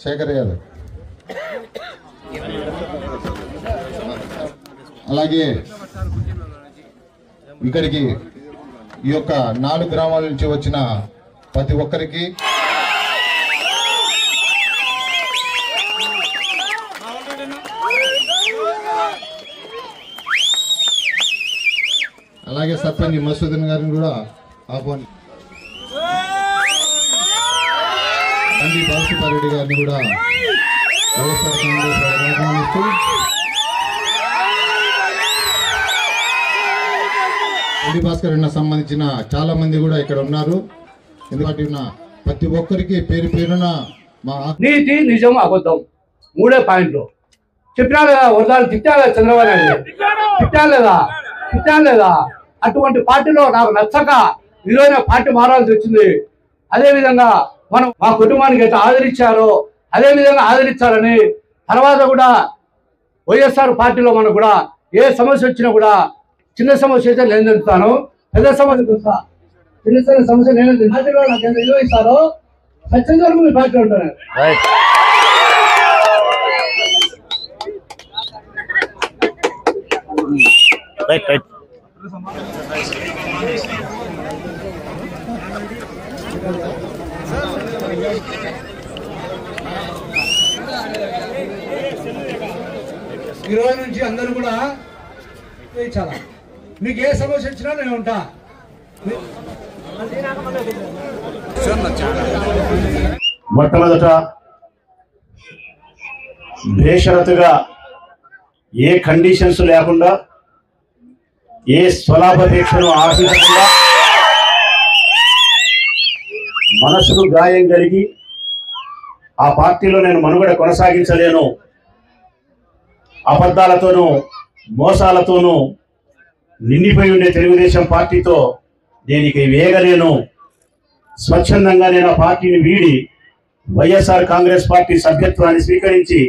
శేఖర్ యాదవ్. అలాగే ఇక్కడికి ఈ యొక్క 4 గ్రామాల నుంచి వచ్చిన ప్రతి ఒక్కరికి అలాగే సర్పంచ్ మసూదన్ గారిని కూడా ఆహ్వానిస్తూ బండి బాలసుబ్బారెడ్డి గారిని కూడా ఆహ్వానిస్తూ బండి భాస్కర్ అన్న సంబంధించిన చాలా మంది కూడా ఇక్కడ ఉన్నారు. ఎందుకంటే ప్రతి ఒక్కరికి పేరు పేరున మా నీతి నిజం అబద్ధం 3 పాయింట్లు చెప్పినా కదా. వరదాలు తిట్టాలి చంద్రబాబు నాయుడు, తిట్టాలి లేదా అటువంటి పార్టీలో నాకు నచ్చక ఈరోజు పార్టీ మారాల్సి వచ్చింది. అదేవిధంగా మనం మా కుటుంబానికి అయితే ఆదరించారో అదేవిధంగా ఆదరించాలని తర్వాత కూడా వైఎస్ఆర్ పార్టీలో మనకు కూడా ఏ సమస్య వచ్చినా కూడా చిన్న సమస్య అయితే నేను తెలుస్తాను, పెద్ద సమస్య తెలుస్తా. చిన్న సమస్య నేను పార్టీలో నాకు ఎంత విలువ ఇస్తారో ఖచ్చితంగా మీ పార్టీలో ఉంటాను. ఈ రోజు నుంచి అందరూ కూడా చాలా మీకు ఏ సమస్య వచ్చినా నేను ఉంటా. మొట్టమొదట బేషరతుగా ఏ కండిషన్స్ లేకుండా ఏ స్వలాభాపేక్షను ఆశించకుండా మనసుకు గాయం కలిగి ఆ పార్టీలో నేను మనుగడ కొనసాగించలేను, అబద్ధాలతోనూ మోసాలతోనూ నిండిపోయి ఉండే తెలుగుదేశం పార్టీతో నేను ఇక వేగలేను, స్వచ్ఛందంగా నేను ఆ పార్టీని వీడి వైఎస్ఆర్ కాంగ్రెస్ పార్టీ సభ్యత్వాన్ని స్వీకరించి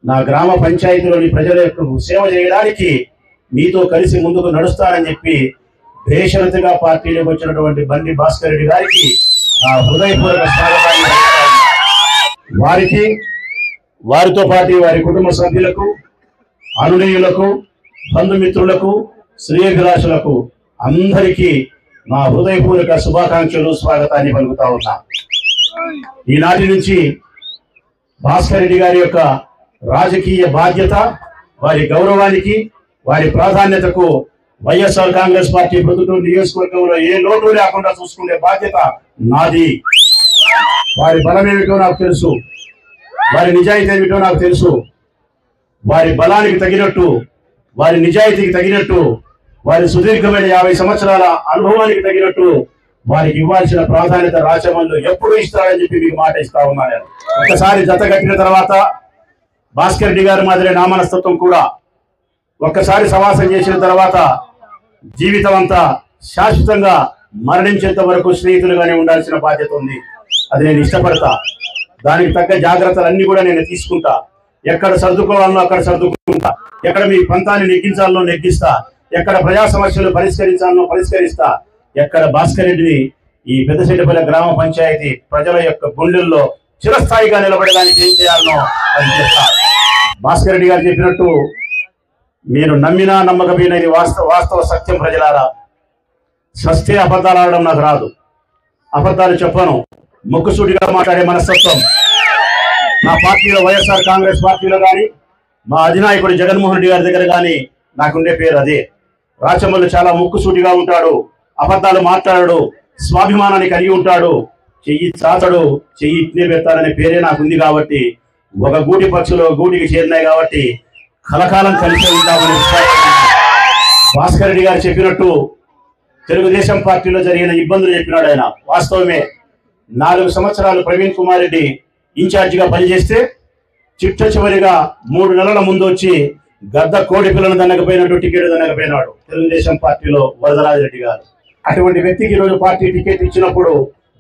నా గ్రామ పంచాయతీలోని ప్రజల యొక్క సేవ చేయడానికి మీతో కలిసి ముందుకు నడుస్తానని చెప్పి బేషరతుగా పార్టీలోకి వచ్చినటువంటి బండి భాస్కర్ రెడ్డి గారికి నా హృదయపూర్వక స్వాగతాన్ని వారికి, వారితో పాటు వారి కుటుంబ సభ్యులకు, అనునయులకు, బంధుమిత్రులకు, శ్రేయోభిలాషులకు అందరికీ నా హృదయపూర్వక శుభాకాంక్షలు, స్వాగతాన్ని పలుకుతా ఉన్నా. ఈనాటి నుంచి భాస్కర్ రెడ్డి గారి యొక్క రాజకీయ బాధ్యత, వారి గౌరవానికి, వారి ప్రాధాన్యతకు వైఎస్ఆర్ కాంగ్రెస్ పార్టీ ప్రొద్దుటూరు నియోజకవర్గంలో ఏ లోటు లేకుండా చూసుకునే బాధ్యత నాది. వారి బలం ఏమిటో నాకు తెలుసు, వారి నిజాయితీ ఏమిటో నాకు తెలుసు. వారి బలానికి తగినట్టు, వారి నిజాయితీకి తగినట్టు, వారి సుదీర్ఘమైన 50 సంవత్సరాల అనుభవానికి తగినట్టు వారికి ఇవ్వాల్సిన ప్రాధాన్యత రాచమల్లు ఎప్పుడు ఇస్తారని చెప్పి మీకు మాట ఇస్తా ఉన్నాను. ఒక్కసారి జత కట్టిన తర్వాత భాస్కర్ రెడ్డి గారి మాదిరి నా మనస్తత్వం కూడా ఒక్కసారి సవాసం చేసిన తర్వాత జీవితం అంతా శాశ్వతంగా మరణించేంత వరకు స్నేహితులుగానే ఉండాల్సిన బాధ్యత ఉంది. అది నేను ఇష్టపడతా. దానికి తగ్గ జాగ్రత్తలన్నీ కూడా నేను తీసుకుంటా. ఎక్కడ సర్దుకోవాలనో అక్కడ సర్దుకుంటా, ఎక్కడ మీ పంతాన్ని నెగ్గించాలనో నెగ్గిస్తా, ఎక్కడ ప్రజా సమస్యలు పరిష్కరించాలనో పరిష్కరిస్తా, ఎక్కడ భాస్కర్ రెడ్డిని ఈ పెద్దశెట్టిపల్లి గ్రామ పంచాయతీ ప్రజల యొక్క గుండెల్లో చిరస్థాయిగా నిలబడడానికి ఏం చేయాలనో అది చేస్తా. భాస్కర్ రెడ్డి గారు చెప్పినట్టు మీరు నమ్మినా నమ్మకపోయినా ఇది వాస్తవ సత్యం. ప్రజలారా, సస్తే అబద్ధాలు ఆడడం నాకు రాదు, అబద్ధాలు చెప్పను, ముక్కుసూటిగా మాట్లాడే మనస్తత్వం నా పార్టీలో వైఎస్ఆర్ కాంగ్రెస్ పార్టీలో కానీ మా అధినాయకుడు జగన్మోహన్ రెడ్డి గారి దగ్గర కానీ నాకుండే పేరు అదే. రాచమల్లు చాలా ముక్కుసూటిగా ఉంటాడు, అబద్ధాలు మాట్లాడాడు, స్వాభిమానాన్ని కలిగి ఉంటాడు, చెయ్యి చాచడు, చెయ్యి ఇట్నే పెడతాడనే పేరే నాకుంది. కాబట్టి ఒక గూటి పక్షులు గూటికి చేరినాయి కాబట్టి కలకాలం కలిసి ఉంటామని భాస్కర్ రెడ్డి గారు చెప్పినట్టు తెలుగుదేశం పార్టీలో జరిగిన ఇబ్బందులు చెప్పినాడు ఆయన. వాస్తవమే. 4 సంవత్సరాలు ప్రవీణ్ కుమార్ రెడ్డి ఇన్ఛార్జిగా పనిచేస్తే చిట్ట చివరిగా 3 నెలల ముందు వచ్చి గద్ద కోడి పిల్లలు దన్నకపోయినట్టు టికెట్ దన్నకపోయినాడు తెలుగుదేశం పార్టీలో వరదరాజిరెడ్డి గారు. అటువంటి వ్యక్తికి ఈరోజు పార్టీ టికెట్ ఇచ్చినప్పుడు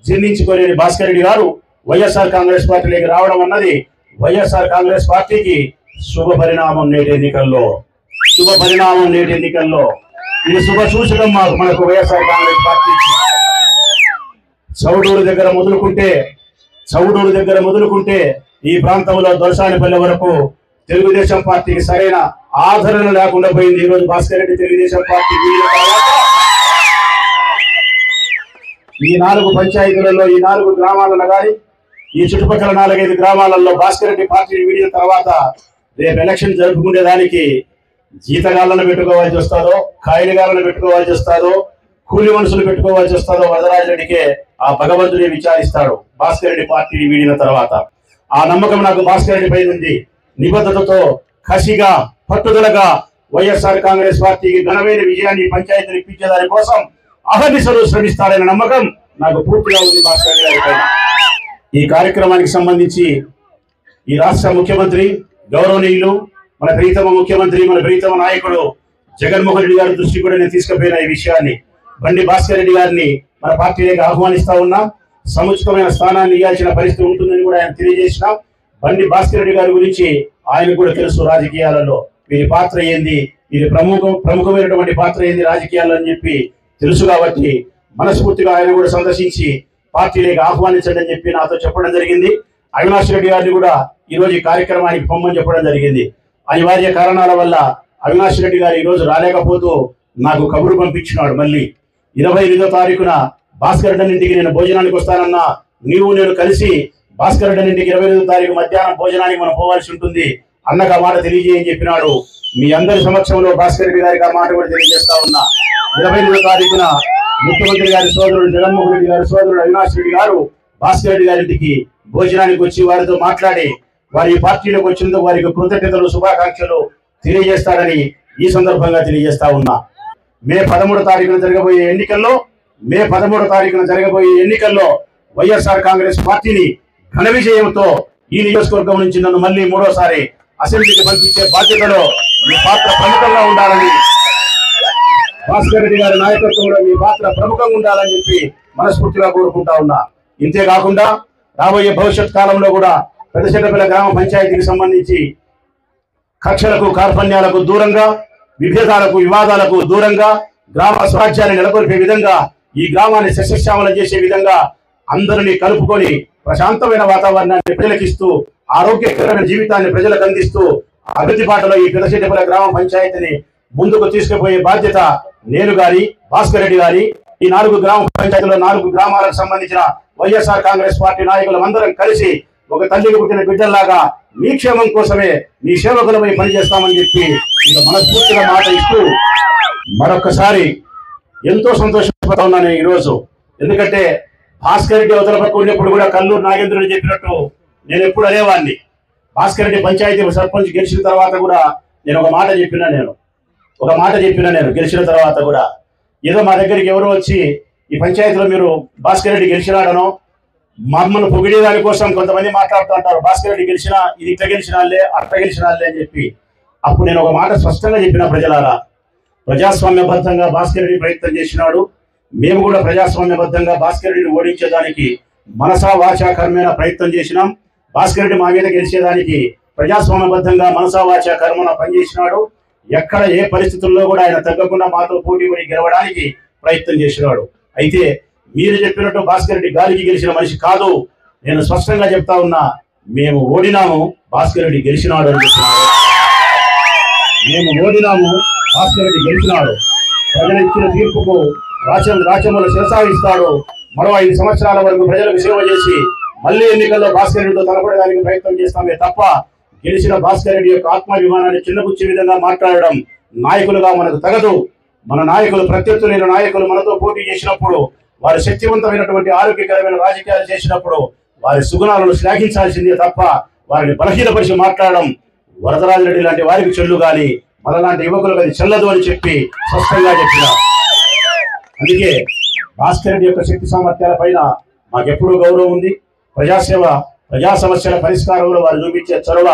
జీర్ణించుకోలేని భాస్కర్ రెడ్డి గారు వైఎస్ఆర్ కాంగ్రెస్ పార్టీలోకి రావడం అన్నది వైఎస్ఆర్ కాంగ్రెస్ పార్టీకి శుభ పరిణామం. నేటి ఎన్నికల్లో ఇది శుభ సూచకం మనకు వైఎస్ఆర్ కాంగ్రెస్ పార్టీకి. చౌడూరు దగ్గర మొదలుకుంటే ఈ ప్రాంతంలో దొరసానిపల్లి వరకు తెలుగుదేశం పార్టీకి సరైన ఆదరణ లేకుండా పోయింది. ఈరోజు భాస్కర్ రెడ్డి తెలుగుదేశం పార్టీ ఈ 4 పంచాయతీలలో ఈ 4 గ్రామాలలో కానీ ఈ చుట్టుపక్కల 4-5 గ్రామాలలో భాస్కర్ రెడ్డి పార్టీని వీడిన తర్వాత రేపు ఎలక్షన్ జరుపుకునేదానికి జీతగాళ్ళను పెట్టుకోవాల్సి వస్తారో, కాయలుగాళ్ళను పెట్టుకోవాల్సి వస్తారో, కూలి మనుషులు పెట్టుకోవాల్సి వస్తారో వరదరాజరెడ్డికే ఆ భగవంతుడే విచారిస్తాడు భాస్కర్ రెడ్డి పార్టీని వీడిన తర్వాత. ఆ నమ్మకం నాకు భాస్కర్ రెడ్డి పైన ఉంది. నిబద్ధతతో కసిగా పట్టుదలగా వైఎస్ఆర్ కాంగ్రెస్ పార్టీకి ఘనమైన విజయాన్ని పంచాయతీలు ఇప్పించేదాని కోసం అహర్నిశలు శ్రమిస్తాడనే నమ్మకం నాకు పూర్తిగా ఉంది భాస్కర్ రెడ్డి గారి పైన. ఈ కార్యక్రమానికి సంబంధించి ఈ రాష్ట్ర ముఖ్యమంత్రి గౌరవనీయులు మన ప్రీతమ ముఖ్యమంత్రి మన ప్రీతమ నాయకుడు జగన్మోహన్ రెడ్డి గారి దృష్టి కూడా నేను తీసుకుపోయిన ఈ విషయాన్ని బండి భాస్కర్ రెడ్డి గారిని మన పార్టీలోకి ఆహ్వానిస్తా ఉన్నా. సముచితమైన స్థానాన్ని ఇవ్వాల్సిన పరిస్థితి ఉంటుందని కూడా ఆయన తెలియజేసిన. బండి భాస్కర్ రెడ్డి గారి గురించి ఆయన కూడా తెలుసు రాజకీయాలలో వీరి పాత్ర ఏంది, వీరి ప్రముఖమైనటువంటి పాత్ర ఏంది రాజకీయాల్లో అని చెప్పి తెలుసు. కాబట్టి మనస్ఫూర్తిగా ఆయన కూడా సందర్శించి పార్టీలోకి ఆహ్వానించండి అని చెప్పి నాతో చెప్పడం జరిగింది. అవినాష్ రెడ్డి గారిని కూడా ఈరోజు ఈ కార్యక్రమానికి పొమ్మని చెప్పడం జరిగింది. అనివార్య కారణాల వల్ల అవినాష్ రెడ్డి గారు ఈరోజు రాలేకపోతూ నాకు కబురు పంపించినాడు. మళ్ళీ 25వ తారీఖున భాస్కర్ రెడ్డి ఇంటికి నేను భోజనానికి వస్తానన్నా, నీవు నేను కలిసి భాస్కర్ రెడ్డి ఇంటికి 25వ తారీఖు మధ్యాహ్నం భోజనానికి మనం పోవాల్సి ఉంటుంది అన్నకు ఆ మాట తెలియజేయని చెప్పినాడు. మీ అందరి సమక్షంలో భాస్కర్ రెడ్డి గారికి ఆ మాట కూడా తెలియజేస్తా ఉన్నా. 25వ తారీఖున ముఖ్యమంత్రి గారి సోదరుడు జగన్మోహన్ రెడ్డి గారి సోదరుడు అవినాష్ రెడ్డి గారు భాస్కర్ రెడ్డి గారింటికి భోజనానికి వచ్చి వారితో మాట్లాడి వారి పార్టీలోకి వచ్చినందుకు వారికి కృతజ్ఞతలు శుభాకాంక్షలు తెలియజేస్తాడని ఈ సందర్భంగా తెలియజేస్తా ఉన్నా. మే 13వ తారీఖున జరగబోయే ఎన్నికల్లో వైఎస్ఆర్ కాంగ్రెస్ పార్టీని ఘన విజయంతో ఈ నియోజకవర్గం నుంచి నన్ను మళ్ళీ 3వసారి అసెంబ్లీకి పంపించే బాధ్యతలో మీ పాత్ర ప్రముఖంగా ఉండాలని, భాస్కర్ రెడ్డి గారి నాయకత్వంలో మీ పాత్ర ప్రముఖంగా ఉండాలని చెప్పి మనస్ఫూర్తిగా కోరుకుంటా ఉన్నా. ఇంతేకాకుండా రాబోయే భవిష్యత్ కాలంలో కూడా పెద్దచెట్టపల్లి గ్రామ పంచాయతీకి సంబంధించి కక్షలకు కార్పణ్యాలకు దూరంగా, విభేదాలకు వివాదాలకు దూరంగా గ్రామ స్వరాజ్యాన్ని నెలకొల్పే విధంగా, ఈ గ్రామాన్ని సస్యశ్యామలం చేసే విధంగా అందరినీ కలుపుకొని ప్రశాంతమైన వాతావరణాన్ని ప్రజలకిస్తూ ఆరోగ్యకరమైన జీవితాన్ని ప్రజలకు అందిస్తూ అభివృద్ధి బాటలో ఈ పెద్దచెట్టపల్లి గ్రామ పంచాయతీని ముందుకు తీసుకుపోయే బాధ్యత నేను గారి భాస్కర్ రెడ్డి గారి ఈ 4 గ్రామ పంచాయతీలో 4 గ్రామాలకు సంబంధించిన వైఎస్ఆర్ కాంగ్రెస్ పార్టీ నాయకులు అందరం కలిసి ఒక తల్లికి పుట్టిన బిడ్డల్లాగా మీ క్షేమం కోసమే మీ సేవకులమై పనిచేస్తామని చెప్పి ఇంకా మనస్ఫూర్తిగా మాట ఇస్తూ మరొకసారి ఎంతో సంతోషపడతా ఉన్నాను ఈరోజు. ఎందుకంటే భాస్కర్ రెడ్డి అవతల పక్క ఉన్నప్పుడు కూడా కల్లూరు నాగేంద్రుడు చెప్పినట్టు నేను ఎప్పుడు అనేవాడిని. భాస్కర్ రెడ్డి పంచాయతీ సర్పంచ్ గెలిచిన తర్వాత కూడా నేను ఒక మాట చెప్పినా నేను గెలిచిన తర్వాత కూడా ఏదో మా దగ్గరికి ఎవరో వచ్చి ఈ పంచాయతీలో మీరు భాస్కర్ రెడ్డి గెలిచినాడనో మమ్మల్ని పొగిడే దాని కోసం కొంతమంది మాట్లాడుతూ ఉంటారు. భాస్కర్ రెడ్డి గెలిచినా ఇది ఇట్లా గెలిచినాలే అట్లా గెలిచినాలే అని చెప్పి అప్పుడు నేను ఒక మాట స్పష్టంగా చెప్పిన, ప్రజలారా ప్రజాస్వామ్యబద్ధంగా భాస్కర్ రెడ్డి ప్రయత్నం చేసినాడు. మేము కూడా ప్రజాస్వామ్యబద్ధంగా భాస్కర్ రెడ్డిని ఓడించేదానికి మనసా వాచా కర్మేణ ప్రయత్నం చేసినాం. భాస్కర్ రెడ్డి మా మీద గెలిచేదానికి ప్రజాస్వామ్యబద్ధంగా మనసా వాచా కర్మన పనిచేసినాడు. ఎక్కడ ఏ పరిస్థితుల్లో కూడా ఆయన తగ్గకుండా మాతో పోటీ పడి గెలవడానికి ప్రయత్నం చేసినాడు. అయితే మీరు చెప్పినట్టు భాస్కర్ రెడ్డి గాలికి గెలిచిన మనిషి కాదు. నేను స్పష్టంగా చెప్తా ఉన్నా, మేము ఓడినాము, భాస్కర్ రెడ్డి గెలిచినాడు అని చెప్తున్నాడు. మేము ఓడినాము, భాస్కర్ రెడ్డి గెలిచినాడు. ప్రజలు ఇచ్చిన తీర్పుకు రాచములు శిరసాయిస్తాడు. మరో 5 సంవత్సరాల వరకు ప్రజలకు సేవ చేసి మళ్ళీ ఎన్నికల్లో భాస్కర్ రెడ్డితో తలపడడానికి ప్రయత్నం చేస్తామే తప్ప గెలిచిన భాస్కర్ రెడ్డి యొక్క ఆత్మాభిమానాన్ని చిన్నపుచ్చే విధంగా మాట్లాడడం నాయకులుగా మనకు తగదు. మన నాయకులు, ప్రత్యర్థులైన నాయకులు మనతో పోటీ చేసినప్పుడు, వారి శక్తివంతమైనటువంటి ఆరోగ్యకరమైన రాజకీయాలు చేసినప్పుడు వారి సుగుణాలను శ్లాఘించాల్సిందే తప్ప వారిని బలహీనపరిచి మాట్లాడడం వరదరాజరెడ్డి లాంటి వారికి చెల్లు గాని మనలాంటి యువకులకు అది చెల్లదు అని చెప్పి స్పష్టంగా చెప్పిన. అందుకే భాస్కర్ రెడ్డి యొక్క శక్తి సామర్థ్యాల పైన మాకెప్పుడూ గౌరవం ఉంది. ప్రజాసేవ, ప్రజా సమస్యల పరిష్కారంలో వారు చూపించే చొరవ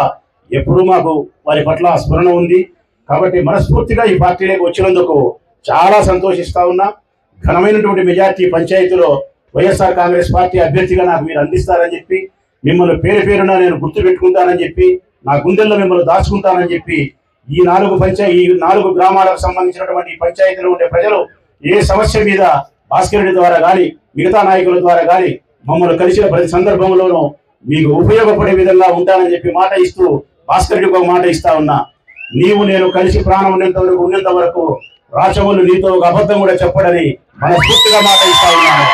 ఎప్పుడూ మాకు వారి పట్ల స్మరణ ఉంది. కాబట్టి మనస్ఫూర్తిగా ఈ పార్టీలోకి వచ్చినందుకు చాలా సంతోషిస్తా ఉన్నా. ఘనమైనటువంటి మెజార్టీ పంచాయతీలో వైఎస్ఆర్ కాంగ్రెస్ పార్టీ అభ్యర్థిగా నాకు మీరు అందిస్తారని చెప్పి, మిమ్మల్ని పేరున నేను గుర్తు పెట్టుకుంటానని చెప్పి, నా గుండెల్లో మిమ్మల్ని దాచుకుంటానని చెప్పి, ఈ 4 గ్రామాలకు సంబంధించినటువంటి పంచాయతీలో ఉండే ప్రజలు ఏ సమస్య మీద భాస్కర్ రెడ్డి ద్వారా కానీ మిగతా నాయకుల ద్వారా కానీ మమ్మల్ని కలిసిన ప్రతి సందర్భంలోనూ మీకు ఉపయోగపడే విధంగా ఉంటానని చెప్పి మాట ఇస్తూ భాస్కర్ రెడ్డికి ఒక మాట ఇస్తా ఉన్నా. నీవు నేను కలిసి ప్రాణం ఉన్నంత వరకు రాచమల్లు నీతో ఒక అబద్ధం కూడా చెప్పడని మనస్ఫూర్తిగా మాట ఇస్తా ఉన్నాను.